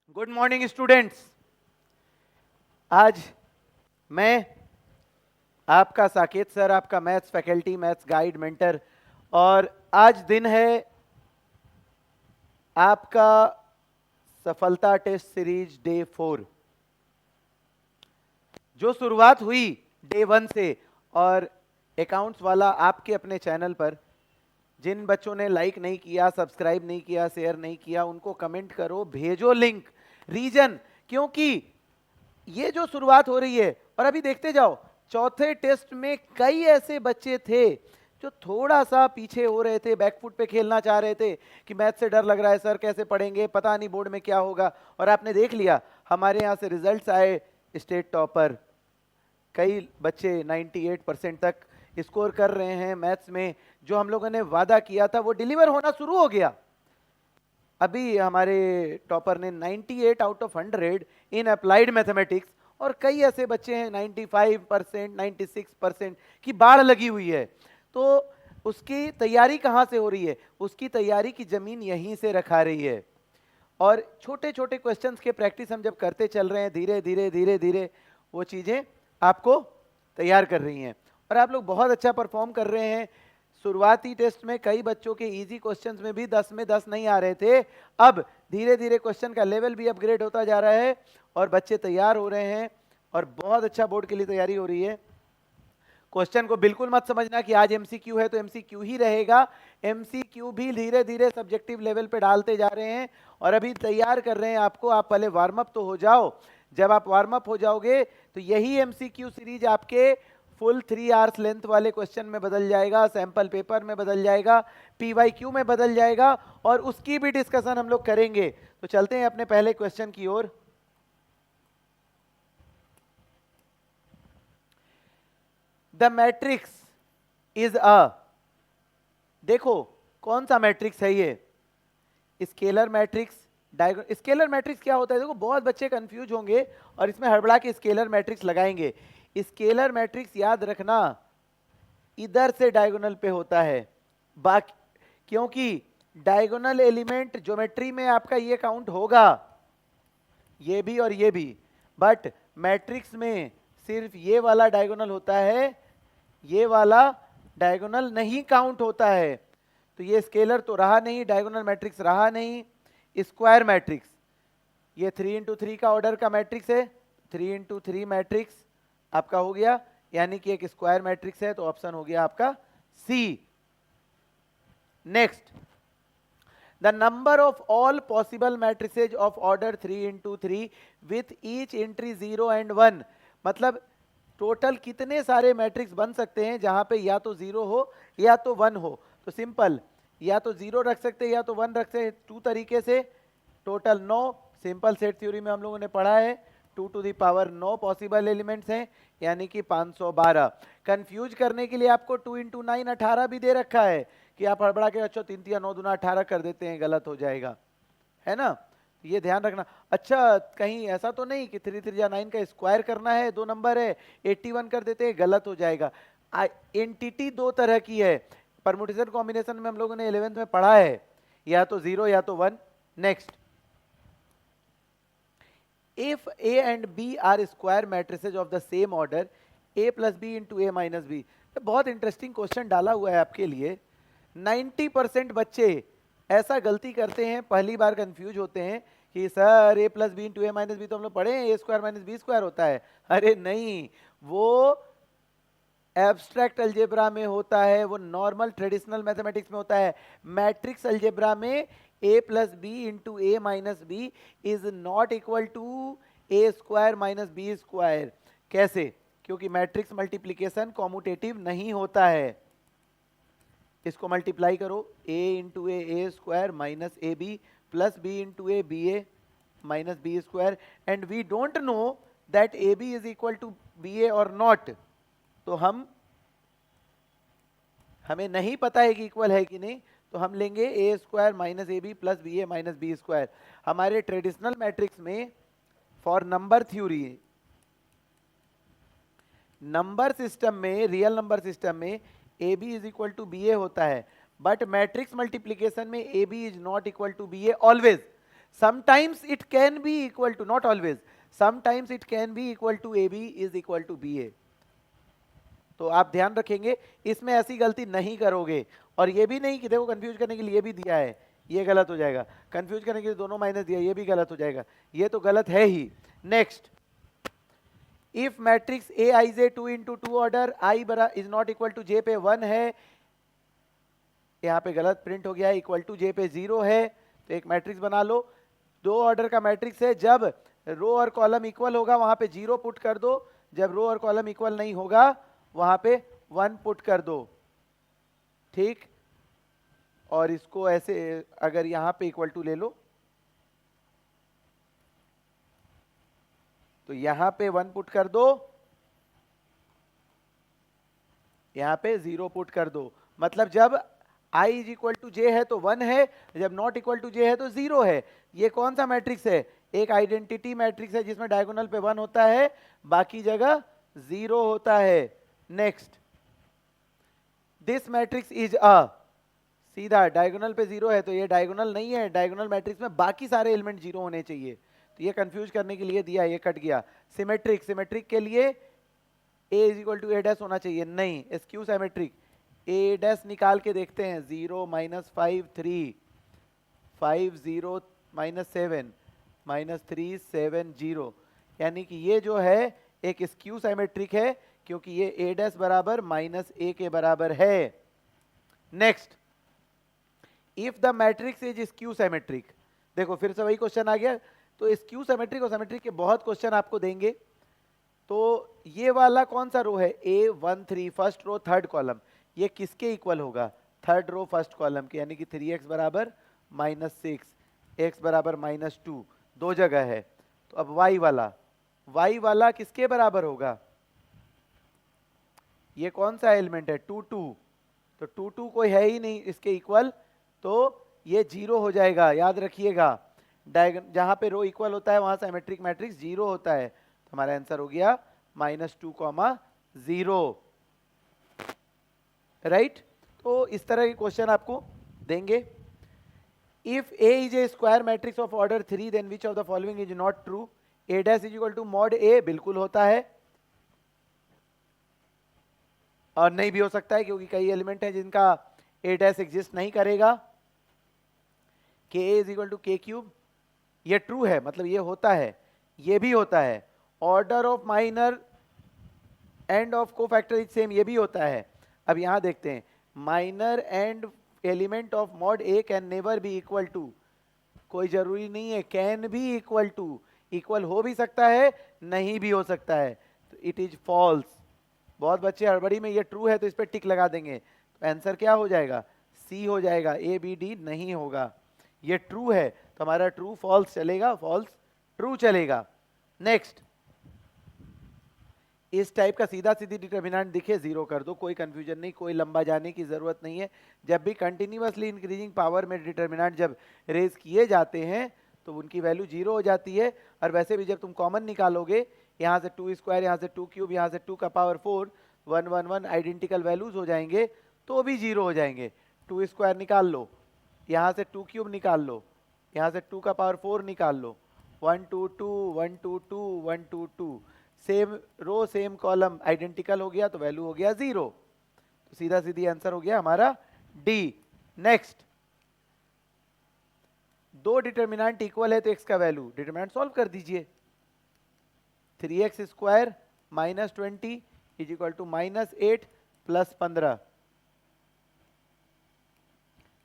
Good morning students. आज मैं आपका साकेत सर, आपका maths faculty, maths guide, mentor, और आज दिन है आपका सफलता टेस्ट सीरीज डे 4, जो शुरुआत हुई डे 1 से। और अकाउंट्स वाला आपके अपने चैनल पर जिन बच्चों ने लाइक नहीं किया, सब्सक्राइब नहीं किया, शेयर नहीं किया, उनको कमेंट करो, भेजो लिंक। रीजन क्योंकि ये जो शुरुआत हो रही है, और अभी देखते जाओ, चौथे टेस्ट में कई ऐसे बच्चे थे जो थोड़ा सा पीछे हो रहे थे, बैकफुट पे खेलना चाह रहे थे कि मैथ से डर लग रहा है सर, कैसे पढ़ेंगे, पता नहीं बोर्ड में क्या होगा। और आपने देख लिया, हमारे यहाँ से रिजल्ट्स आए, स्टेट टॉपर। कई बच्चे 98% तक स्कोर कर रहे हैं मैथ्स में। जो हम लोगों ने वादा किया था वो डिलीवर होना शुरू हो गया। अभी हमारे टॉपर ने 98 out of 100 in applied mathematics, और कई ऐसे बच्चे हैं 95%, 96% की बाढ़ लगी हुई है। तो उसकी तैयारी कहाँ से हो रही है? उसकी तैयारी की जमीन यहीं से रखा रही है। और छोटे छोटे क्वेश्चंस के प्रैक्टिस हम जब करते चल रहे हैं, धीरे धीरे धीरे धीरे वो चीज़ें आपको तैयार कर रही हैं। और आप लोग बहुत अच्छा परफॉर्म कर रहे हैं। शुरुआती टेस्ट में कई बच्चों के इजी क्वेश्चंस में भी 10 में 10 नहीं आ रहे थे। अब धीरे धीरे क्वेश्चन का लेवल भी अपग्रेड होता जा रहा है और बच्चे तैयार हो रहे हैं, और बहुत अच्छा बोर्ड के लिए तैयारी हो रही है। क्वेश्चन को बिल्कुल मत समझना कि आज एमसीक्यू है तो एमसीक्यू ही रहेगा। एमसीक्यू भी धीरे धीरे सब्जेक्टिव लेवल पे डालते जा रहे हैं और अभी तैयार कर रहे हैं आपको। आप पहले वार्म अप तो हो जाओ। जब आप वार्म अप हो जाओगे तो यही एमसीक्यू सीरीज आपके फुल 3 आवर्स लेंथ वाले क्वेश्चन में बदल जाएगा, सैंपल पेपर में बदल जाएगा, पीवाईक्यू में बदल जाएगा, और उसकी भी डिस्कशन हम लोग करेंगे। तो चलते हैं अपने पहले क्वेश्चन की ओर। द मैट्रिक्स इज अ, देखो कौन सा मैट्रिक्स है ये? Scalar matrix, diagonal. Scalar matrix क्या होता है? देखो बहुत बच्चे कंफ्यूज होंगे और इसमें हड़बड़ा के स्केलर मैट्रिक्स लगाएंगे। स्केलर मैट्रिक्स याद रखना इधर से डायगोनल पे होता है, बाकी क्योंकि डायगोनल एलिमेंट ज्योमेट्री में आपका ये काउंट होगा, ये भी और ये भी, बट मैट्रिक्स में सिर्फ ये वाला डायगोनल होता है, ये वाला डायगोनल नहीं काउंट होता है। तो ये स्केलर तो रहा नहीं, डायगोनल मैट्रिक्स रहा नहीं। स्क्वायर मैट्रिक्स, ये 3x3 का ऑर्डर का मैट्रिक्स है, 3x3 मैट्रिक्स आपका हो गया, यानी कि एक स्क्वायर मैट्रिक्स है, तो ऑप्शन हो गया आपका C. Next, the number of all possible matrices of order 3x3 with each entry 0 and 1, मतलब टोटल कितने सारे मैट्रिक्स बन सकते हैं जहां पे या तो 0 हो या तो 1 हो? तो सिंपल, या तो 0 रख सकते हैं या तो 1 रख सकते हैं, 2 तरीके से। टोटल 9, सिंपल सेट थ्योरी में हम लोगों ने पढ़ा है, 2 to the power 9 possible elements हैं, यानी कि 512। कंफ्यूज करने के लिए आपको 2 into 9 18 भी दे रखा है कि आप हड़बड़ा के अच्छा 3 3 9 दूना 18 कर देते हैं, गलत हो जाएगा, है ना? ये ध्यान रखना। अच्छा, कहीं ऐसा तो नहीं कि 3 3 9 का स्क्वायर करना है, 2 नंबर है, 81 कर देते हैं, गलत हो जाएगा। एंटिटी 2 तरह की है, परमुटेशन कॉम्बिनेशन में हम लोगों ने 11th में पढ़ा है, या तो 0 या तो 1। Next, if A and B are square matrices of the same order, A plus B into A minus B। बहुत इंटरेस्टिंग क्वेश्चन डाला हुआ है आपके लिए। 90% बच्चे ऐसा गलती करते हैं, पहली बार कंफ्यूज होते हैं कि sir A plus B into A minus B तो हम लोग पढ़े हैं, A square minus B square होता है। अरे नहीं, वो एब्स्ट्रैक्ट अलजेब्रा में होता है, वो नॉर्मल ट्रेडिशनल मैथमेटिक्स में होता है। मैट्रिक्स अलजेब्रा में a plus B into A minus B is not equal to A square minus B square. कैसे? क्योंकि मैट्रिक्स मल्टीप्लीकेशन कॉम्यूटेटिव नहीं होता है। इसको मल्टीप्लाई करो, a into A square minus A B plus B into A B A minus B square, and we don't know that A B is equal to B A और not. तो हमें नहीं पता है कि इक्वल है कि नहीं, तो हम लेंगे A square minus A B plus B A minus B square. हमारे ट्रेडिशनल मैट्रिक्स में for number theory, number system में, रियल नंबर सिस्टम में A B is equal to B A होता है, बट मैट्रिक्स मल्टीप्लीकेशन में A B is not equal to B A always. Sometimes it can be equal to, not always, sometimes it can be equal to A B is equal to B ए। तो आप ध्यान रखेंगे, इसमें ऐसी गलती नहीं करोगे। और ये भी नहीं कि देखो कंफ्यूज करने के लिए भी दिया है, ये गलत हो जाएगा, कंफ्यूज करने के लिए दोनों माइनस दिया, ये भी गलत हो जाएगा, ये तो गलत है ही। Next, if matrix A I J 2 into 2 order I बरा is not equal to J पे 1 है, यहाँ पे गलत प्रिंट हो गया है, इक्वल टू जे पे 0 है, तो एक मैट्रिक्स बना लो। 2 ऑर्डर का मैट्रिक्स है, जब रो और कॉलम इक्वल होगा वहां पे 0 पुट कर दो, जब रो और कॉलम इक्वल नहीं होगा वहां पे 1 पुट कर दो, ठीक। और इसको ऐसे अगर यहां पे इक्वल टू ले लो तो यहां पे 1 पुट कर दो, यहां पे 0 पुट कर दो। मतलब जब i इज इक्वल टू जे है तो 1 है, जब नॉट इक्वल टू जे है तो 0 है। ये कौन सा मैट्रिक्स है? एक आइडेंटिटी मैट्रिक्स है जिसमें डायगोनल पे 1 होता है, बाकी जगह 0 होता है। Next, this matrix is a, सीधा डायगोनल पे 0 है तो ये डायगोनल नहीं है, डायगोनल मैट्रिक्स में बाकी सारे एलिमेंट 0 होने चाहिए, तो ये कंफ्यूज करने के लिए दिया, ये कट गया। सिमेट्रिक, सिमेट्रिक के लिए A is equal to A dash होना चाहिए, नहीं। स्क्यू सिमेट्रिक, ए डैश निकाल के देखते हैं, 0 माइनस 5 3 5 0 माइनस 7 माइनस 3 7 0, यानी कि ये जो है एक स्क्यू सिमेट्रिक है क्योंकि ये ए डैश बराबर माइनस ए के बराबर है। Next, if the matrix is skew symmetric, देखो फिर से वही क्वेश्चन आ गया। तो स्क्यू सिमेट्रिक और सिमेट्रिक के बहुत क्वेश्चन आपको देंगे। तो ये वाला कौन सा रो है? A1 3 first row third column, ये किसके इक्वल होगा? थर्ड रो फर्स्ट कॉलम के, यानी कि 3x बराबर माइनस 6, x बराबर माइनस 2, दो जगह है। तो अब y वाला किसके बराबर होगा? ये कौन सा एलिमेंट है? 2 2, तो 2 2 कोई है ही नहीं इसके इक्वल, तो ये 0 हो जाएगा। याद रखिएगा, जहां पे रो इक्वल होता है वहां सिमेट्रिक मैट्रिक्स 0 होता है। तो हमारा आंसर हो गया -2, 0, राइट। तो इस तरह के क्वेश्चन आपको देंगे। If A is a square matrix of order 3 then which of the following is not true? A dash is equal to mod A, बिल्कुल होता है, और नहीं भी हो सकता है क्योंकि कई एलिमेंट हैं जिनका A डैश एग्जिस्ट नहीं करेगा। K A is equal to K cube, ये ट्रू है, मतलब ये होता है, ये भी होता है। Order of minor and of cofactor is same, ये भी होता है। अब यहां देखते हैं, minor and element of mod A can never be equal to, कोई जरूरी नहीं है, कैन भी इक्वल टू, इक्वल हो भी सकता है, नहीं भी हो सकता है, तो इट इज फॉल्स। बहुत बच्चे हड़बड़ी में ये ट्रू है तो इस पर टिक लगा देंगे, तो आंसर क्या हो जाएगा? सी हो जाएगा, ए बी डी नहीं होगा। ये ट्रू है तो हमारा ट्रू फॉल्स चलेगा, फॉल्स ट्रू चलेगा। नेक्स्ट, इस टाइप का सीधा सीधी डिटर्मिनेंट दिखे 0 कर दो, कोई कंफ्यूजन नहीं, कोई लंबा जाने की जरूरत नहीं है। जब भी कंटिन्यूअसली इंक्रीजिंग पावर में डिटर्मिनेंट जब रेज किए जाते हैं तो उनकी वैल्यू 0 हो जाती है। और वैसे भी जब तुम कॉमन निकालोगे, यहाँ से 2 स्क्वायर, यहाँ से 2 क्यूब, यहाँ से 2 का पावर 4, 1 1 1 आइडेंटिकल वैल्यूज हो जाएंगे तो भी 0 हो जाएंगे। 2 स्क्वायर निकाल लो, यहाँ से 2 क्यूब निकाल लो, यहाँ से 2 का पावर 4 निकाल लो, 1 2 2 1 2 2 1 2 2, same row same column identical हो गया तो वैल्यू हो गया 0। तो सीधा सीधी आंसर हो गया हमारा डी। नेक्स्ट, दो डिटर्मिनेंट इक्वल है तो x का वैल्यू, डिटर्मिनेंट सॉल्व कर दीजिए। 3x square minus 20 is equal to -8 plus 15,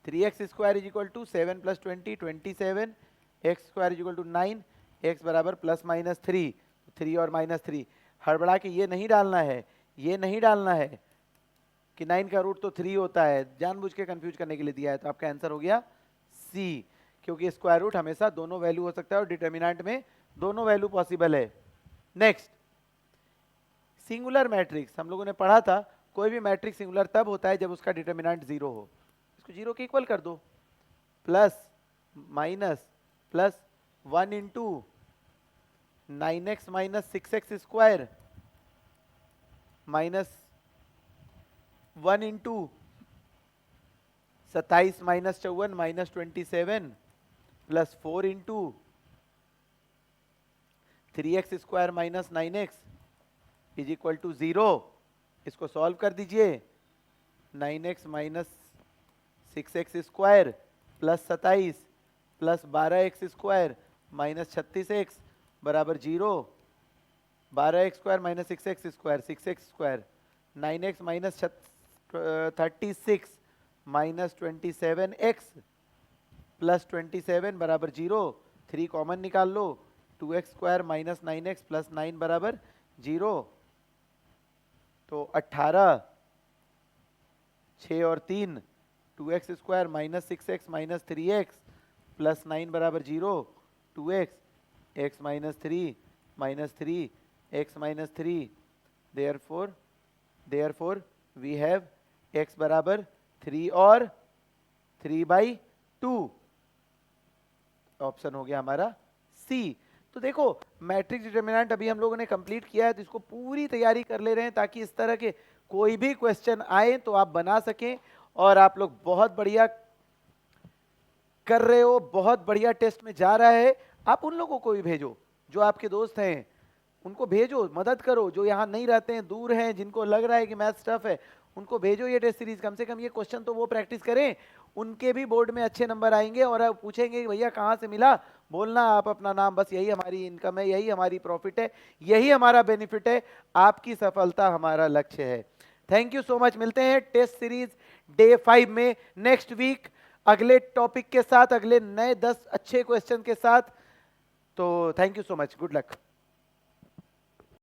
3x square is equal to 7 plus 20 27, x square is equal to 9, x बराबर प्लस माइनस 3, 3 और -3। हड़बड़ा के ये नहीं डालना है, ये नहीं डालना है कि 9 का रूट तो 3 होता है, जानबूझ के कंफ्यूज करने के लिए दिया है। तो आपका आंसर हो गया सी, क्योंकि स्क्वायर रूट हमेशा दोनों वैल्यू हो सकता है और डिटर्मिनेंट में दोनों वैल्यू पॉसिबल है। नेक्स्ट, सिंगुलर मैट्रिक्स हम लोगों ने पढ़ा था, कोई भी मैट्रिक्स सिंगुलर तब होता है जब उसका डिटर्मिनेंट 0 हो। इसको 0 के इक्वल कर दो, plus minus plus 1 into 9x minus 6x square minus 1 into 27 minus 54 minus 27 plus 4 into 3x square minus 9x is equal to 0। इसको सॉल्व कर दीजिए। 9x minus 6x square plus 27 plus 12x square minus 36x बराबर 0। 12x square minus 6x square 6x square 9x minus 36 minus 27x plus 27 बराबर 0। 3 common निकाल लो। 2x square minus 9x plus 9 बराबर 0। तो 18 6 और 3 2x square minus 6x minus 3x plus 9 बराबर 0। 2x x minus 3 minus 3 x minus 3 therefore we have x बराबर 3 और 3/2। Option हो गया हमारा सी। तो देखो मैट्रिक्स डिटरमिनेंट अभी हम लोगों ने कंप्लीट किया है, तो इसको पूरी तैयारी कर ले रहे हैं ताकि इस तरह के कोई भी क्वेश्चन आए तो आप बना सकें। और आप लोग बहुत बढ़िया कर रहे हो, बहुत बढ़िया टेस्ट में जा रहा है। आप उन लोगों को भी भेजो जो आपके दोस्त हैं, उनको भेजो, मदद करो। जो यहाँ नहीं रहते हैं, दूर हैं, जिनको लग रहा है कि मैथ्स टफ है, उनको भेजो ये टेस्ट सीरीज। कम से कम ये क्वेश्चन तो वो प्रैक्टिस करें, उनके भी बोर्ड में अच्छे नंबर आएंगे। और आप पूछेंगे कि भैया कहाँ से मिला, बोलना आप अपना नाम, बस यही हमारी इनकम है, यही हमारी प्रॉफिट है, यही हमारा बेनिफिट है, आपकी सफलता हमारा लक्ष्य है। Thank you so much. मिलते हैं टेस्ट सीरीज डे 5 में नेक्स्ट वीक अगले टॉपिक के साथ, अगले नए 10 अच्छे क्वेश्चन के साथ। तो thank you so much, good luck.